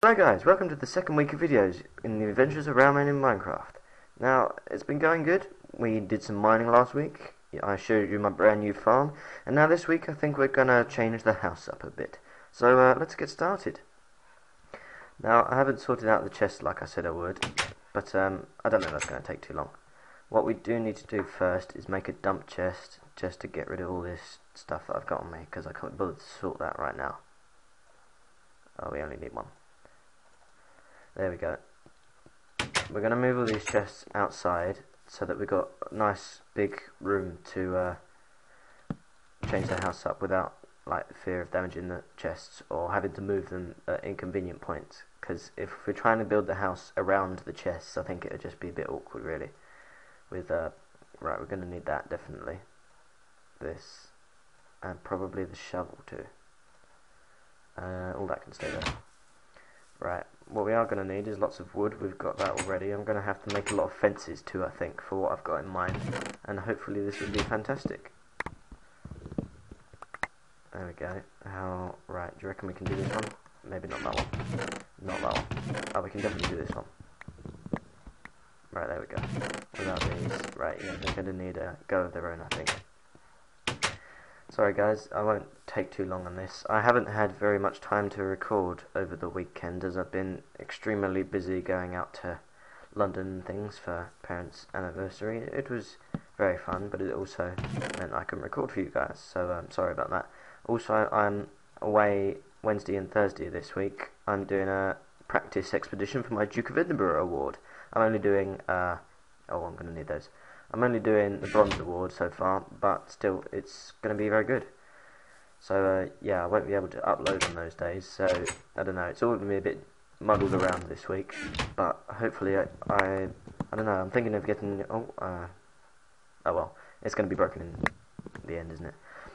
So guys, welcome to the second week of videos in the adventures of ROWman in Minecraft. Now, it's been going good. We did some mining last week. I showed you my brand new farm. And now this week I think we're going to change the house up a bit. So let's get started. Now, I haven't sorted out the chest like I said I would. But I don't know if that's going to take too long. What we do need to do first is make a dump chest just to get rid of all this stuff that I've got on me. Because I can't bother to sort that right now. Oh, we only need one. There we go. We're going to move all these chests outside so that we've got a nice big room to change the house up without like fear of damaging the chests or having to move them at inconvenient points. Because if we're trying to build the house around the chests, I think it would just be a bit awkward really. With right, we're going to need that definitely. This and probably the shovel too. All that can stay there. Right, what we are going to need is lots of wood. We've got that already. I'm going to have to make a lot of fences too, I think, for what I've got in mind. And hopefully this will be fantastic. There we go. Right, do you reckon we can do this one? Maybe not that one. Not that one. Oh, we can definitely do this one. Right, there we go. Without these. Right, yeah, they're going to need a go of their own, I think. Sorry guys, I won't take too long on this. I haven't had very much time to record over the weekend as I've been extremely busy going out to London and things for parents' anniversary. It was very fun, but it also meant I couldn't record for you guys, so I'm sorry about that. Also, I'm away Wednesday and Thursday this week. I'm doing a practice expedition for my Duke of Edinburgh award. I'm only doing, oh, I'm going to need those. I'm only doing the bronze award so far, but still, it's going to be very good. So, yeah, I won't be able to upload on those days, so, I don't know, it's all going to be a bit muddled around this week, but hopefully, I don't know, I'm thinking of getting, oh well, it's going to be broken in the end, isn't it?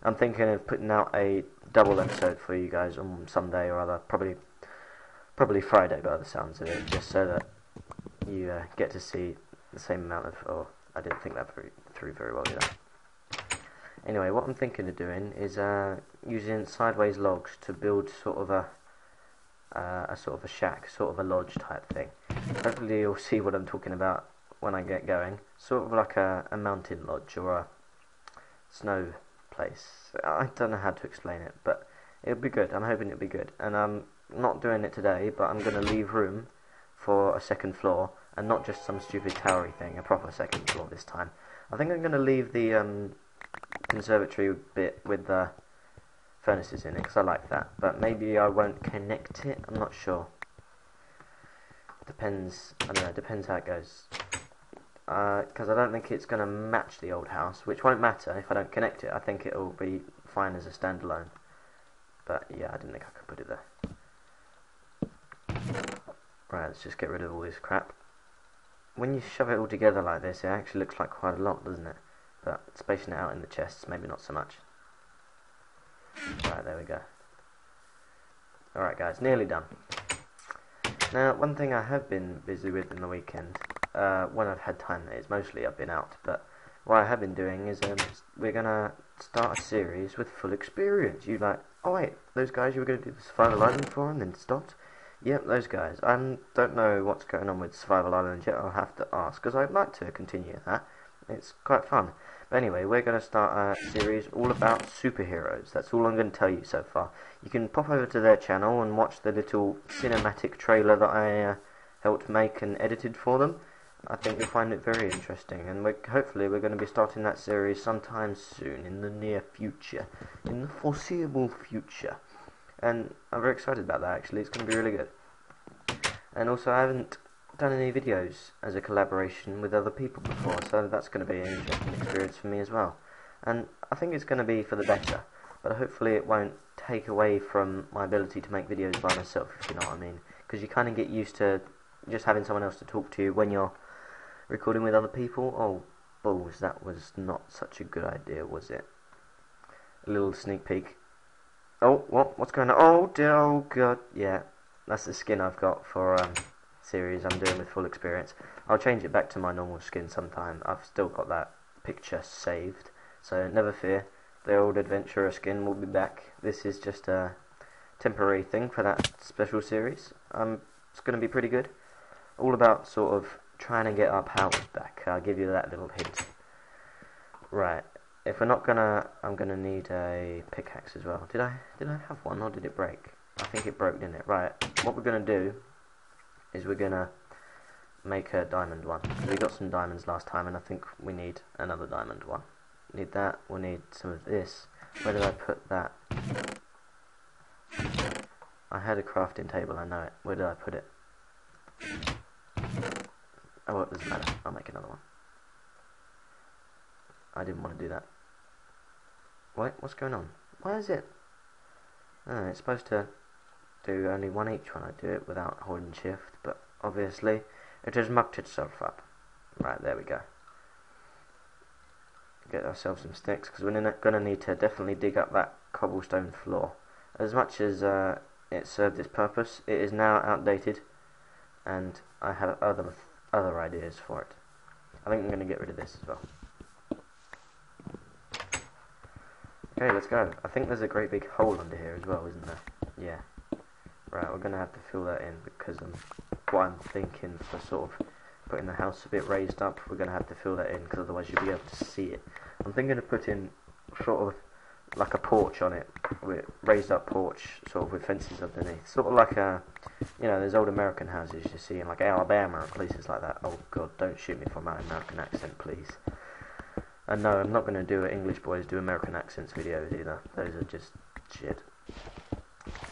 I'm thinking of putting out a double episode for you guys on Sunday or other, probably Friday by the sounds of it, just so that you get to see the same amount of, I didn't think that through very well, did I? Anyway, what I'm thinking of doing is using sideways logs to build sort of a sort of a shack, sort of a lodge type thing. Hopefully you'll see what I'm talking about when I get going. Sort of like a mountain lodge or a snow place. I don't know how to explain it, but it'll be good. I'm hoping it'll be good. And I'm not doing it today, but I'm going to leave room for a second floor. And not just some stupid towery thing, a proper second floor this time. I think I'm going to leave the conservatory bit with the furnaces in it, because I like that. But maybe I won't connect it, I'm not sure. Depends, I don't know, depends how it goes. Because I don't think it's going to match the old house, which won't matter if I don't connect it. I think it will be fine as a standalone. But yeah, I didn't think I could put it there. Right, let's just get rid of all this crap. When you shove it all together like this, it actually looks like quite a lot, doesn't it? But spacing it out in the chests, maybe not so much. Right, there we go. Alright guys, nearly done. Now, one thing I have been busy with in the weekend, when I've had time, that is mostly I've been out, but what I have been doing is we're going to start a series with full experience. You're like, oh wait, those guys you were going to do the Survival Island for and then stopped? Yep, those guys. I don't know what's going on with Survival Island yet. I'll have to ask, because I'd like to continue that. It's quite fun. But anyway, we're going to start a series all about superheroes. That's all I'm going to tell you so far. You can pop over to their channel and watch the little cinematic trailer that I helped make and edited for them. I think you'll find it very interesting. And hopefully we're going to be starting that series sometime soon, in the near future. In the foreseeable future. And I'm very excited about that actually, it's going to be really good. And also I haven't done any videos as a collaboration with other people before, so that's going to be an interesting experience for me as well. And I think it's going to be for the better, but hopefully it won't take away from my ability to make videos by myself, if you know what I mean. Because you kind of get used to just having someone else to talk to when you're recording with other people. Oh, balls, that was not such a good idea, was it? A little sneak peek. Oh, what's going on? Oh dear, oh god, yeah, that's the skin I've got for series I'm doing with full experience. I'll change it back to my normal skin sometime. I've still got that picture saved, so never fear, the old adventurer skin will be back. This is just temporary thing for that special series. It's going to be pretty good. All about sort of trying to get our powers back. I'll give you that little hint. Right. If we're not gonna, I'm gonna need a pickaxe as well. Did I have one or did it break? I think it broke, didn't it? Right. What we're gonna do is we're gonna make a diamond one. We got some diamonds last time, and I think we need another diamond one. Need that. We'll need some of this. Where did I put that? I had a crafting table. I know it. Where did I put it? Oh, well, it doesn't matter. I'll make another one. I didn't want to do that. Wait, what's going on? Why is it? Oh, it's supposed to do only one each when I do it without holding shift, but obviously it has mucked itself up. Right, there we go. Get ourselves some sticks, because we're going to need to definitely dig up that cobblestone floor. As much as it served its purpose, it is now outdated, and I have other ideas for it. I think I'm going to get rid of this as well. Okay, let's go. I think there's a great big hole under here as well, isn't there? Yeah. Right, we're going to have to fill that in, because what I'm thinking for sort of putting the house a bit raised up, we're going to have to fill that in, because otherwise you'll be able to see it. I'm thinking of putting sort of like a porch on it, with raised up porch, sort of with fences underneath. Sort of like a, you know, there's old American houses you see in like Alabama and places like that. Oh god, don't shoot me for my American accent, please. And no, I'm not going to do English boys do American accents videos either. Those are just shit.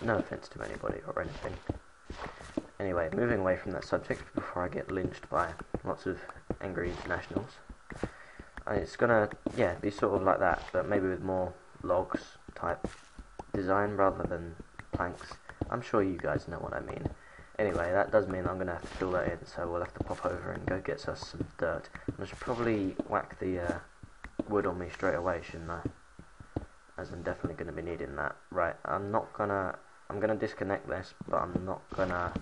No offense to anybody or anything. Anyway, moving away from that subject before I get lynched by lots of angry internationals. It's gonna, yeah, be sort of like that, but maybe with more logs type design rather than planks. I'm sure you guys know what I mean. Anyway, that does mean I'm gonna have to fill that in, so we'll have to pop over and go get us some dirt. And I should probably whack the wood on me straight away, shouldn't I? As I'm definitely gonna be needing that. Right, I'm gonna disconnect this, but I'm not gonna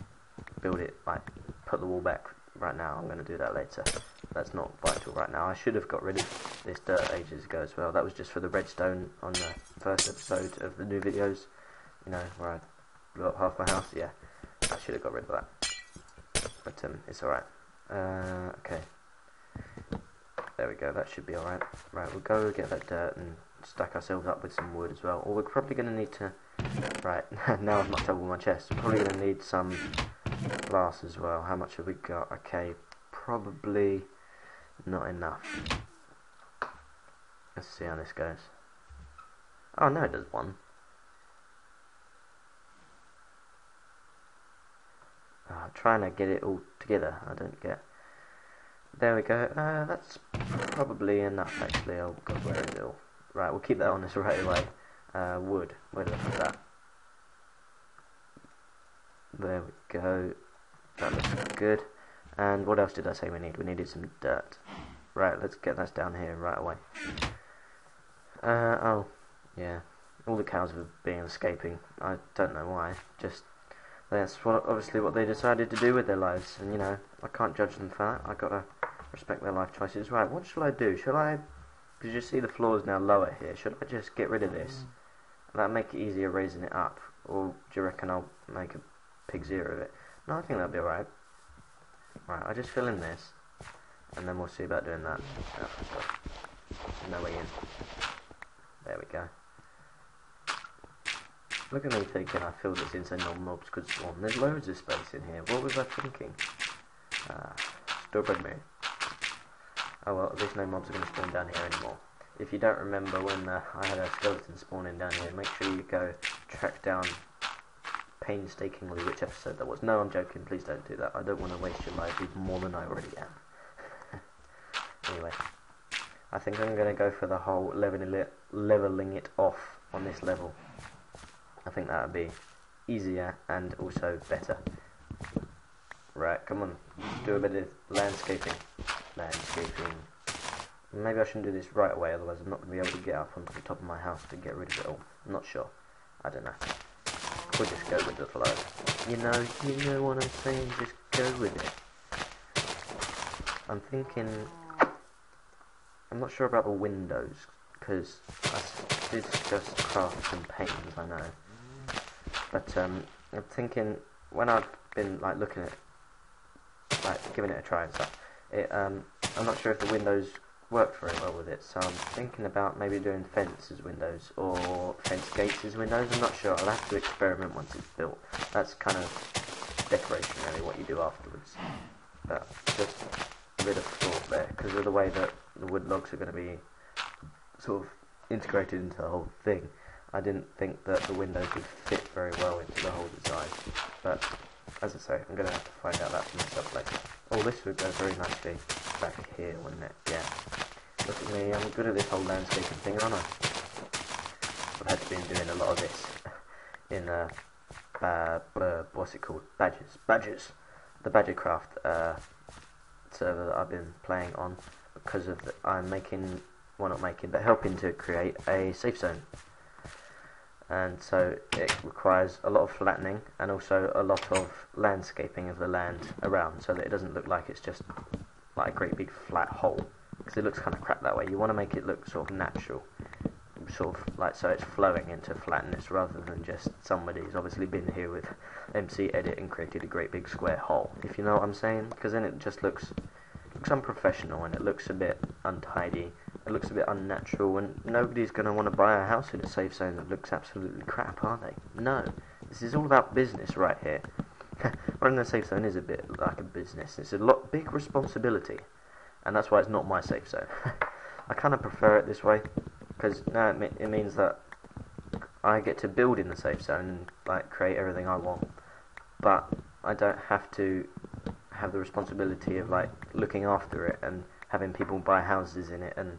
build it, like put the wall back right now. I'm gonna do that later. That's not vital right now. I should have got rid of this dirt ages ago as well. That was just for the redstone on the first episode of the new videos. You know, where I blew up half my house. Yeah, I should have got rid of that. But it's alright. Okay. There we go. That should be alright. Right, we'll go get that dirt and stack ourselves up with some wood as well. Or we're probably going to need to... Right, now I've knocked over my chest. We're probably going to need some glass as well. How much have we got? Okay, probably not enough. Let's see how this goes. Oh no, it does one. Oh, trying to get it all together. I don't get. There we go. That's probably enough actually. Oh god, where is it all? Right, we'll keep that on us right away. Wood. Where did I put that? There we go. That looks good. And what else did I say we need? We needed some dirt. Right, let's get that down here right away. Oh, yeah. All the cows have been escaping. I don't know why. Just, that's obviously what they decided to do with their lives. And, you know, I can't judge them for that. I've got to respect their life choices. Right, what shall I do? Shall I... Because you see the floor is now lower here. Should I just get rid of this? That'll make it easier raising it up. Or do you reckon I'll make a pig zero of it? No, I think that'll be alright. Right, I'll just fill in this, and then we'll see about doing that. Oh, God. No way in. There we go. Look at me thinking I filled this in so no mobs could spawn. There's loads of space in here. What was I thinking? Stupid me. Oh well, at least no mobs are going to spawn down here anymore. If you don't remember when I had a skeleton spawning down here, make sure you go track down painstakingly which episode that was. No, I'm joking, please don't do that. I don't want to waste your life even more than I already am. Anyway, I think I'm going to go for the whole leveling it off on this level. I think that would be easier and also better. Right, come on, do a bit of landscaping. Maybe I shouldn't do this right away, otherwise I'm not going to be able to get up onto the top of my house to get rid of it all. I'm not sure. I don't know. We'll just go with the flow. You know what I'm saying, just go with it. I'm thinking... I'm not sure about the windows, because I did discuss crafts and paintings, I know. But I'm thinking, when I've been like looking at, like giving it a try and stuff, I'm not sure if the windows worked very well with it, so I'm thinking about maybe doing fence as windows or fence gates as windows. I'm not sure. I'll have to experiment once it's built. That's kind of decoration, really, what you do afterwards. But just a bit of thought there, because of the way that the wood logs are going to be sort of integrated into the whole thing. I didn't think that the windows would fit very well into the whole design. But as I say, I'm going to have to find out that for myself later. Oh, this would go very nicely back here, wouldn't it? Yeah. Look at me, I'm good at this whole landscaping thing, aren't I? I've had been doing a lot of this in what's it called? Badgers. The Badgercraft server that I've been playing on, because of I'm making, well, not making, but helping to create a safe zone. And so it requires a lot of flattening and also a lot of landscaping of the land around, so that it doesn't look like it's just like a great big flat hole, because it looks kind of crap that way. You want to make it look sort of natural, sort of like so it's flowing into flatness, rather than just somebody's obviously been here with MC Edit and created a great big square hole, if you know what I'm saying. Because then it just looks unprofessional, and it looks a bit untidy, it looks a bit unnatural, and nobody's going to want to buy a house in a safe zone that looks absolutely crap, are they? No, this is all about business right here. Running a safe zone is a bit like a business. It's a big responsibility, and that's why it's not my safe zone. I kind of prefer it this way, because now it means that I get to build in the safe zone and like create everything I want, but I don't have to have the responsibility of like looking after it and having people buy houses in it and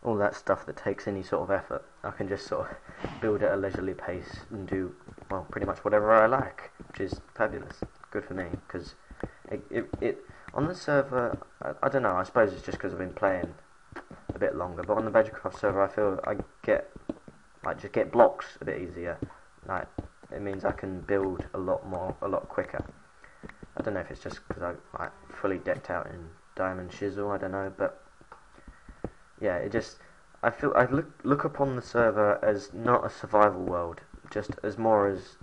all that stuff that takes any sort of effort. I can just sort of build at a leisurely pace and do, well, pretty much whatever I like, which is fabulous. Good for me, because it on the server, I don't know, I suppose it's just because I've been playing a bit longer, but on the Badgercraft server I feel I just get blocks a bit easier. Like, it means I can build a lot quicker. I don't know if it's just because I'm like fully decked out in diamond chisel, I don't know, but yeah, I feel I look upon the server as not a survival world, just as more as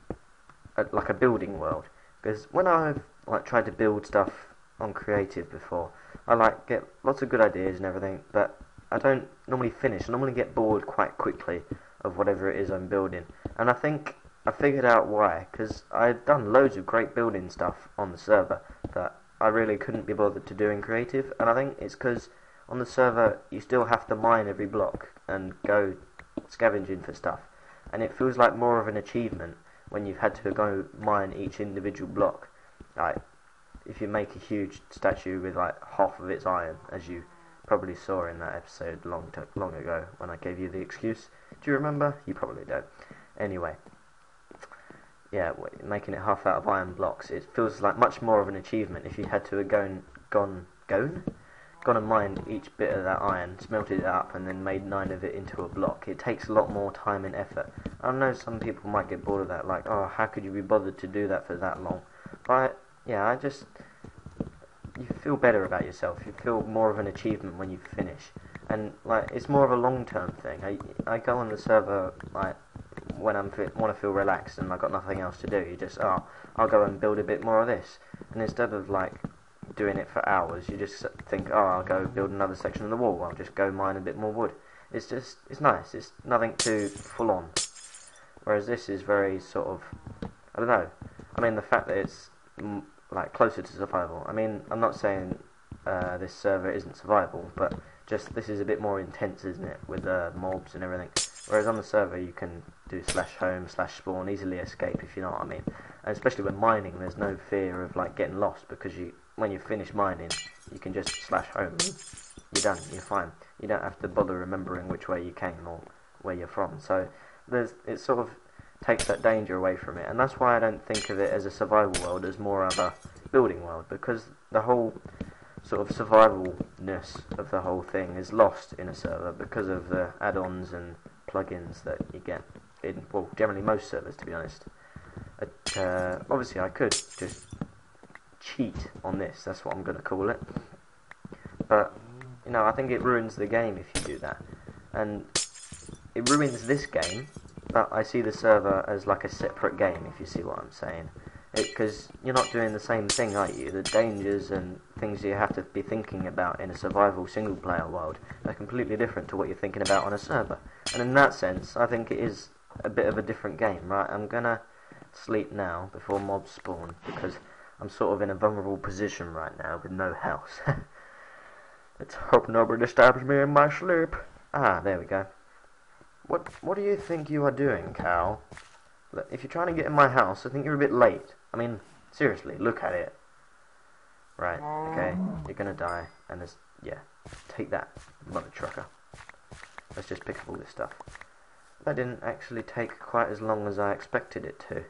like a building world. Because when I've like tried to build stuff on creative before, I like get lots of good ideas and everything, but I don't normally finish. I normally get bored quite quickly of whatever it is I'm building, and I think I figured out why, because I'd done loads of great building stuff on the server that I really couldn't be bothered to do in creative, and I think it's because on the server you still have to mine every block and go scavenging for stuff, and it feels like more of an achievement when you've had to go mine each individual block. Like, if you make a huge statue with like half of its iron, as you probably saw in that episode long ago when I gave you the excuse. Do you remember? You probably don't. Anyway, yeah, making it half out of iron blocks, it feels like much more of an achievement if you had to have gone and mined each bit of that iron, smelted it up, and then made 9 of it into a block. It takes a lot more time and effort. I know some people might get bored of that, like, oh, how could you be bothered to do that for that long? But yeah, you feel better about yourself. You feel more of an achievement when you finish, and like it's more of a long-term thing. I go on the server like when I want to feel relaxed and I've got nothing else to do. You just I'll go and build a bit more of this, and instead of like doing it for hours, you just think, oh, I'll go build another section of the wall. I'll just go mine a bit more wood. It's nice. It's nothing too full on. Whereas this is very sort of, I don't know. I mean, the fact that it's like closer to survival. I mean, I'm not saying this server isn't survival, but just this is a bit more intense, isn't it, with mobs and everything. Whereas on the server you can do /home/spawn, easily escape, if you know what I mean. And especially when mining, there's no fear of like getting lost, because when you finish mining, you can just /home. You're done. You're fine. You don't have to bother remembering which way you came or where you're from. So it sort of takes that danger away from it, and that's why I don't think of it as a survival world, as more of a building world, because the whole sort of survivalness of the whole thing is lost in a server because of the add-ons and plugins that you get in, well, generally most servers, to be honest. Obviously I could just cheat on this, that's what I'm going to call it, but you know, I think it ruins the game if you do that, and it ruins this game, that I see the server as like a separate game, if you see what I'm saying. Because you're not doing the same thing, are you? The dangers and things you have to be thinking about in a survival single-player world are completely different to what you're thinking about on a server. And in that sense, I think it is a bit of a different game, right? I'm gonna sleep now before mobs spawn, because I'm sort of in a vulnerable position right now with no house. Let's hope nobody disturbs me in my sleep. Ah, there we go. What do you think you are doing, Cal? Look, if you're trying to get in my house, I think you're a bit late. I mean, seriously, look at it. Right, okay, you're gonna die, and there's, yeah, take that, mother trucker. Let's just pick up all this stuff. That didn't actually take quite as long as I expected it to.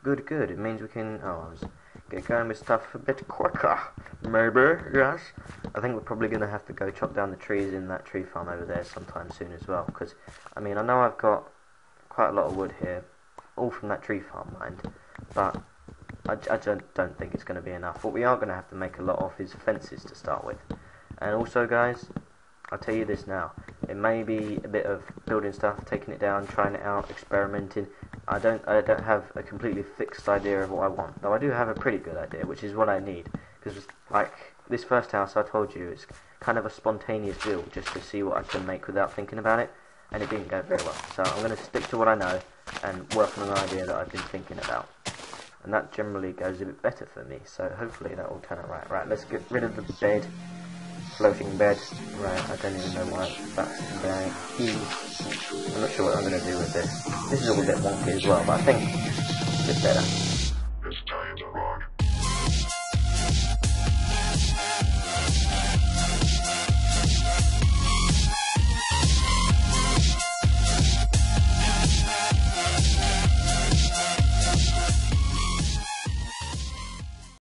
Good, good, it means we can, I was get going with stuff a bit quicker, maybe, yes. I think we're probably going to have to go chop down the trees in that tree farm over there sometime soon as well, because, I mean, I know I've got quite a lot of wood here, all from that tree farm, mind, but I don't think it's going to be enough. What we are going to have to make a lot of is fences to start with. And also, guys, I'll tell you this now, it may be a bit of building stuff, taking it down, trying it out, experimenting. I don't have a completely fixed idea of what I want, though I do have a pretty good idea, which is what I need, because like this first house I told you, it's kind of a spontaneous build just to see what I can make without thinking about it, and it didn't go very well. So I'm going to stick to what I know and work on an idea that I've been thinking about, and that generally goes a bit better for me, so hopefully that will turn out right. Right, let's get rid of the bed. Floating bed. Right, I don't even know why that's there. I'm not sure what I'm going to do with this. This is a little bit wonky as well, but I think it's better.